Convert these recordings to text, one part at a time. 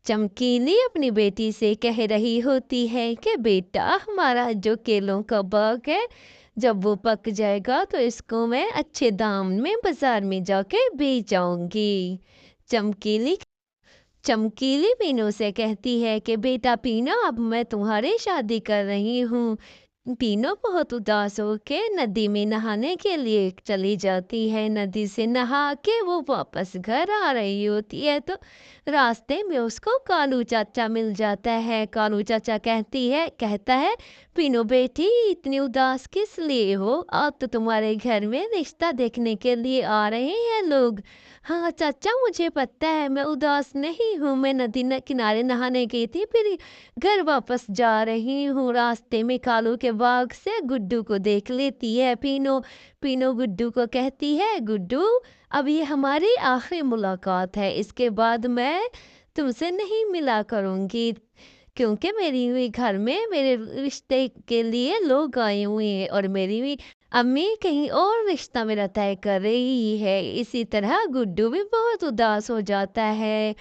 चमकीली अपनी बेटी से कह रही होती है कि बेटा, हमारा जो केलों का बाग है, जब वो पक जाएगा तो इसको मैं अच्छे दाम में बाजार में जाके बेच आऊंगी। चमकीली चमकीली पीनू से कहती है कि बेटा पीनू, अब मैं तुम्हारी शादी कर रही हूँ। पीनू बहुत उदास होके नदी में नहाने के लिए चली जाती है। नदी से नहा के वो वापस घर आ रही होती है तो रास्ते में उसको कालू चाचा मिल जाता है। कालू चाचा कहता है, पीनू बेटी, इतनी उदास किस लिए हो? अब तो तुम्हारे घर में रिश्ता देखने के लिए आ रहे हैं लोग। हाँ चाचा, मुझे पता है, मैं उदास नहीं हूँ। मैं नदी किनारे नहाने गई थी, फिर घर वापस जा रही हूँ। रास्ते में कालू के बाग से गुड्डू को देख लेती है पीनू। पीनू गुड्डू को कहती है, गुड्डू, अब ये हमारी आखिरी मुलाकात है। इसके बाद मैं तुमसे नहीं मिला करूँगी, क्योंकि मेरी हुई घर में मेरे रिश्ते के लिए लोग आए हुए हैं और मेरी हुई अम्मी कहीं और रिश्ता मेरा तय कर रही है। इसी तरह गुड्डू भी बहुत उदास हो जाता है।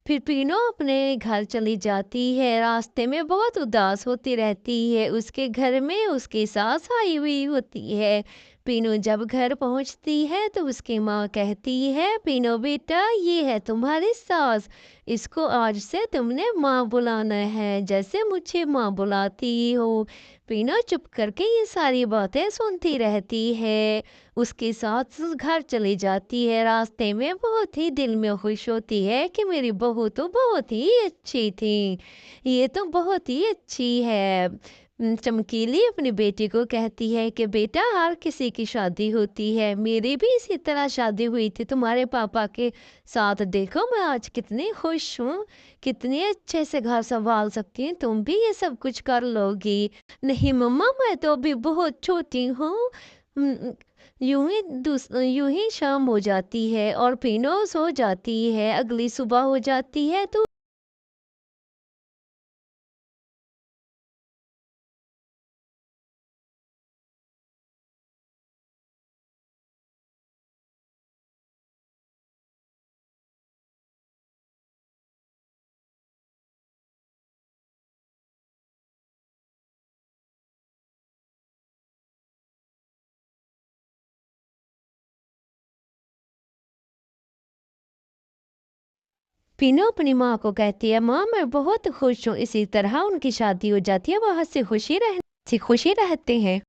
फिर पीनू अपने घर चली जाती है। रास्ते में बहुत उदास होती रहती है। उसके घर में उसकी सास आई हुई होती है। पीनू जब घर पहुंचती है तो उसकी माँ कहती है, पीनू बेटा, ये है तुम्हारी सास। इसको आज से तुमने माँ बुलाना है, जैसे मुझे माँ बुलाती हो। पीनू चुप करके ये सारी बातें सुनती रहती है। उसके साथ घर चली जाती है। रास्ते में बहुत ही दिल में खुश होती है कि मेरी बहू तो बहुत ही अच्छी थी, ये तो बहुत ही अच्छी है। चमकीली अपनी बेटी को कहती है कि बेटा, हर किसी की शादी होती है, मेरी भी इसी तरह शादी हुई थी तुम्हारे पापा के साथ। देखो मैं आज कितनी खुश हूँ, कितने अच्छे से घर संभाल सकती हूँ, तुम भी ये सब कुछ कर लोगी। नहीं मम्मा, मैं तो अभी बहुत छोटी हूँ। यूं ही शाम हो जाती है और पीनू सो जाती है। अगली सुबह हो जाती है तो पीनू अपनी माँ को कहती है, माँ मैं बहुत खुश हूँ। इसी तरह उनकी शादी हो जाती है, वह हंसी खुशी रहते हैं।